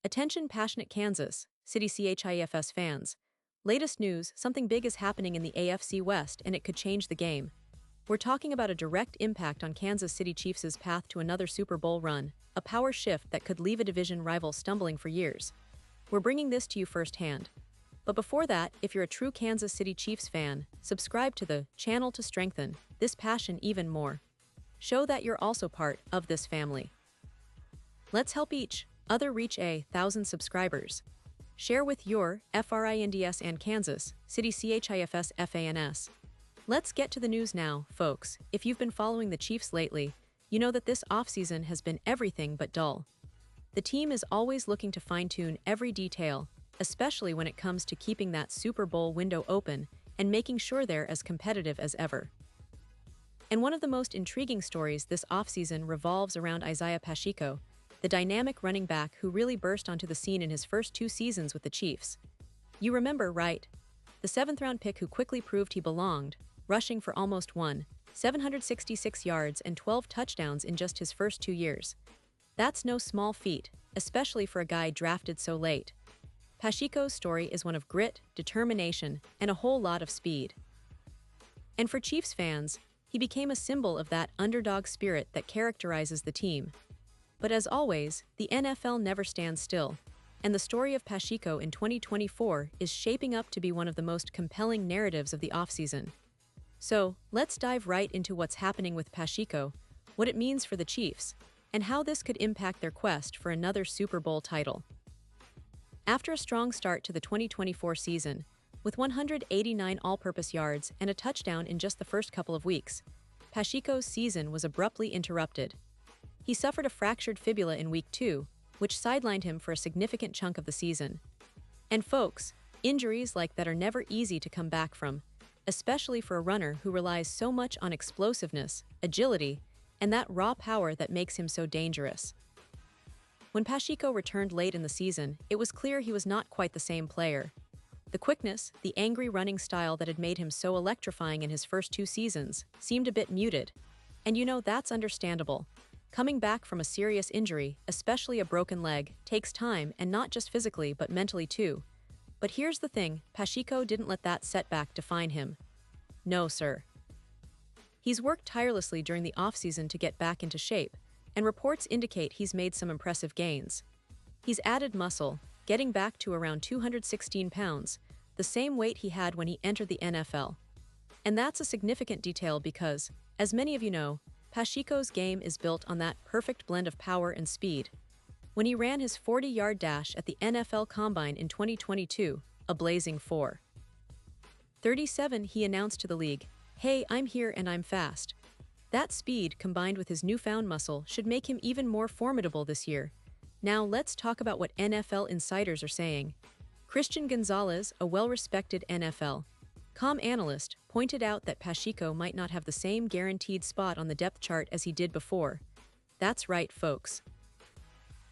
Attention passionate Kansas City CHIFS fans. Latest news, something big is happening in the AFC West and it could change the game. We're talking about a direct impact on Kansas City Chiefs' path to another Super Bowl run, a power shift that could leave a division rival stumbling for years. We're bringing this to you firsthand. But before that, if you're a true Kansas City Chiefs fan, subscribe to the channel to strengthen this passion even more. Show that you're also part of this family. Let's help each other reach 1,000 subscribers. Share with your FRINDS and Kansas City CHIFS FANS. Let's get to the news now, folks. If you've been following the Chiefs lately, you know that this offseason has been everything but dull. The team is always looking to fine-tune every detail, especially when it comes to keeping that Super Bowl window open and making sure they're as competitive as ever. And one of the most intriguing stories this offseason revolves around Isaiah Pacheco, the dynamic running back who really burst onto the scene in his first 2 seasons with the Chiefs. You remember, right? The 7th-round pick who quickly proved he belonged, rushing for almost 766 yards and 12 touchdowns in just his first 2 years. That's no small feat, especially for a guy drafted so late. Pacheco's story is one of grit, determination, and a whole lot of speed. And for Chiefs fans, he became a symbol of that underdog spirit that characterizes the team. But as always, the NFL never stands still, and the story of Pacheco in 2024 is shaping up to be one of the most compelling narratives of the offseason. So, let's dive right into what's happening with Pacheco, what it means for the Chiefs, and how this could impact their quest for another Super Bowl title. After a strong start to the 2024 season, with 189 all-purpose yards and a touchdown in just the first couple of weeks, Pacheco's season was abruptly interrupted. He suffered a fractured fibula in Week 2, which sidelined him for a significant chunk of the season. And folks, injuries like that are never easy to come back from, especially for a runner who relies so much on explosiveness, agility, and that raw power that makes him so dangerous. When Pacheco returned late in the season, it was clear he was not quite the same player. The quickness, the angry running style that had made him so electrifying in his first 2 seasons, seemed a bit muted. And that's understandable. Coming back from a serious injury, especially a broken leg, takes time, and not just physically but mentally too. But here's the thing, Pacheco didn't let that setback define him. No, sir. He's worked tirelessly during the offseason to get back into shape, and reports indicate he's made some impressive gains. He's added muscle, getting back to around 216 pounds, the same weight he had when he entered the NFL. And that's a significant detail because, as many of you know, Pacheco's game is built on that perfect blend of power and speed. When he ran his 40-yard dash at the NFL Combine in 2022, a blazing 4:37, he announced to the league, "Hey, I'm here and I'm fast." That speed, combined with his newfound muscle, should make him even more formidable this year. Now let's talk about what NFL insiders are saying. Christian Gonzalez, a well-respected NFL.com analyst, pointed out that Pacheco might not have the same guaranteed spot on the depth chart as he did before. That's right, folks.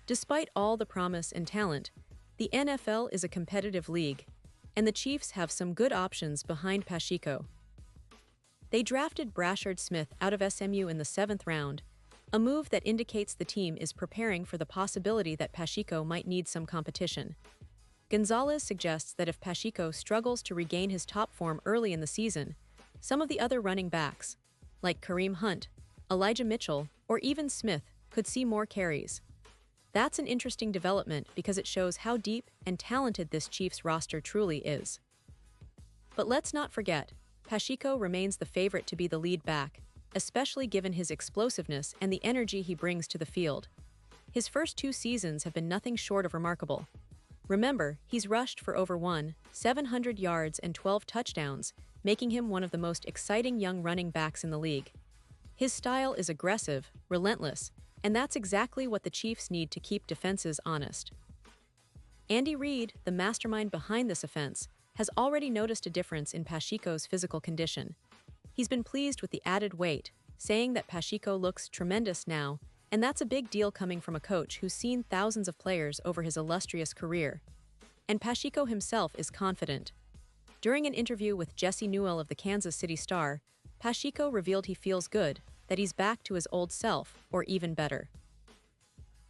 Despite all the promise and talent, the NFL is a competitive league, and the Chiefs have some good options behind Pacheco. They drafted Brashard Smith out of SMU in the 7th round, a move that indicates the team is preparing for the possibility that Pacheco might need some competition. Gonzalez suggests that if Pacheco struggles to regain his top form early in the season, some of the other running backs, like Kareem Hunt, Elijah Mitchell, or even Smith, could see more carries. That's an interesting development because it shows how deep and talented this Chiefs roster truly is. But let's not forget, Pacheco remains the favorite to be the lead back, especially given his explosiveness and the energy he brings to the field. His first 2 seasons have been nothing short of remarkable. Remember, he's rushed for over 700 yards and 12 touchdowns, making him one of the most exciting young running backs in the league. His style is aggressive, relentless, and that's exactly what the Chiefs need to keep defenses honest. Andy Reid, the mastermind behind this offense, has already noticed a difference in Pacheco's physical condition. He's been pleased with the added weight, saying that Pacheco looks tremendous now, and that's a big deal coming from a coach who's seen thousands of players over his illustrious career. And Pacheco himself is confident. During an interview with Jesse Newell of the Kansas City Star, Pacheco revealed he feels good, that he's back to his old self, or even better.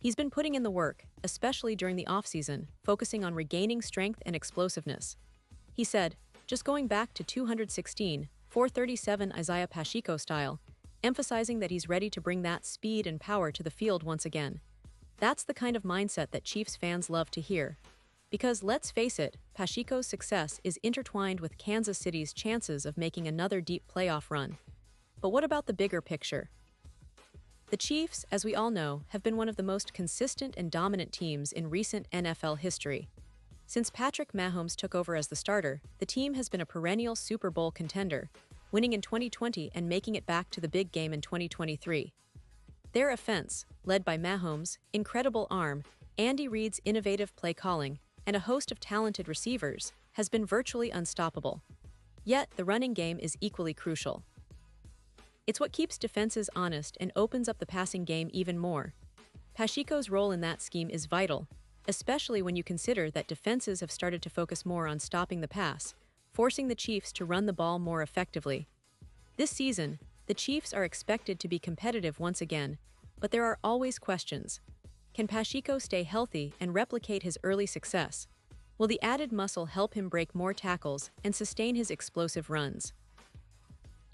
He's been putting in the work, especially during the offseason, focusing on regaining strength and explosiveness. He said, just going back to 216, 437 Isaiah Pacheco style, emphasizing that he's ready to bring that speed and power to the field once again. That's the kind of mindset that Chiefs fans love to hear. Because let's face it, Pacheco's success is intertwined with Kansas City's chances of making another deep playoff run. But what about the bigger picture? The Chiefs, as we all know, have been one of the most consistent and dominant teams in recent NFL history. Since Patrick Mahomes took over as the starter, the team has been a perennial Super Bowl contender, winning in 2020 and making it back to the big game in 2023. Their offense, led by Mahomes' incredible arm, Andy Reid's innovative play calling, and a host of talented receivers, has been virtually unstoppable. Yet, the running game is equally crucial. It's what keeps defenses honest and opens up the passing game even more. Pacheco's role in that scheme is vital, especially when you consider that defenses have started to focus more on stopping the pass, forcing the Chiefs to run the ball more effectively. This season, the Chiefs are expected to be competitive once again, but there are always questions. Can Pacheco stay healthy and replicate his early success? Will the added muscle help him break more tackles and sustain his explosive runs?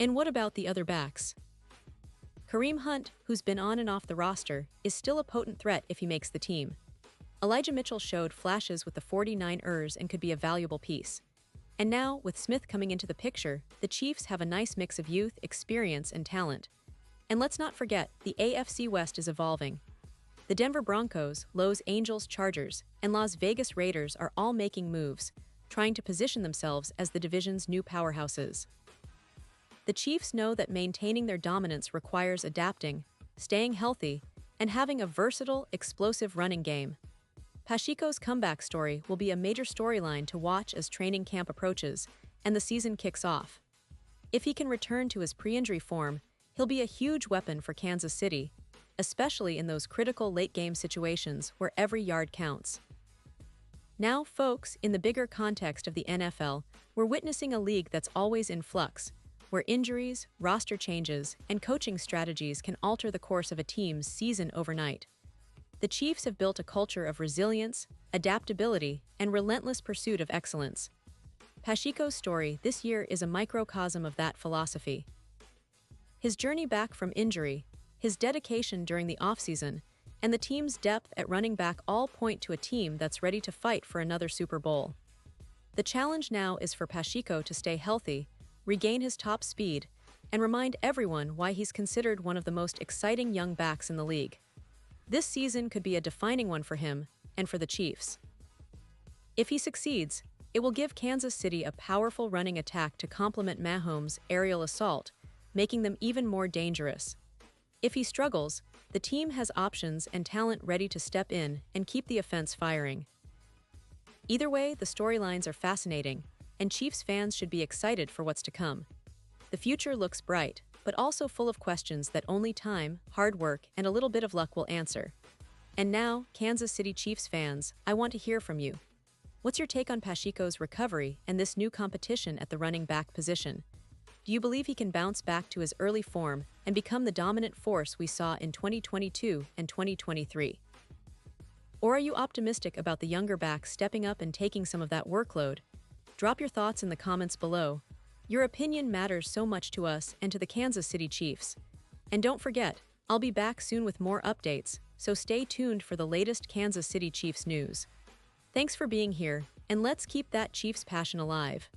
And what about the other backs? Kareem Hunt, who's been on and off the roster, is still a potent threat if he makes the team. Elijah Mitchell showed flashes with the 49ers and could be a valuable piece. And now, with Smith coming into the picture, the Chiefs have a nice mix of youth, experience, and talent. And let's not forget, the AFC West is evolving. The Denver Broncos, Los Angeles Chargers, and Las Vegas Raiders are all making moves, trying to position themselves as the division's new powerhouses. The Chiefs know that maintaining their dominance requires adapting, staying healthy, and having a versatile, explosive running game. Pacheco's comeback story will be a major storyline to watch as training camp approaches and the season kicks off. If he can return to his pre-injury form, he'll be a huge weapon for Kansas City, especially in those critical late-game situations where every yard counts. Now, folks, in the bigger context of the NFL, we're witnessing a league that's always in flux, where injuries, roster changes, and coaching strategies can alter the course of a team's season overnight. The Chiefs have built a culture of resilience, adaptability, and relentless pursuit of excellence. Pacheco's story this year is a microcosm of that philosophy. His journey back from injury, his dedication during the offseason, and the team's depth at running back all point to a team that's ready to fight for another Super Bowl. The challenge now is for Pacheco to stay healthy, regain his top speed, and remind everyone why he's considered one of the most exciting young backs in the league. This season could be a defining one for him and for the Chiefs. If he succeeds, it will give Kansas City a powerful running attack to complement Mahomes' aerial assault, making them even more dangerous. If he struggles, the team has options and talent ready to step in and keep the offense firing. Either way, the storylines are fascinating, and Chiefs fans should be excited for what's to come. The future looks bright, but also full of questions that only time, hard work, and a little bit of luck will answer. And now, Kansas City Chiefs fans, I want to hear from you. What's your take on Pacheco's recovery and this new competition at the running back position? Do you believe he can bounce back to his early form and become the dominant force we saw in 2022 and 2023? Or are you optimistic about the younger back stepping up and taking some of that workload? Drop your thoughts in the comments below. Your opinion matters so much to us and to the Kansas City Chiefs. And don't forget, I'll be back soon with more updates, so stay tuned for the latest Kansas City Chiefs news. Thanks for being here, and let's keep that Chiefs passion alive.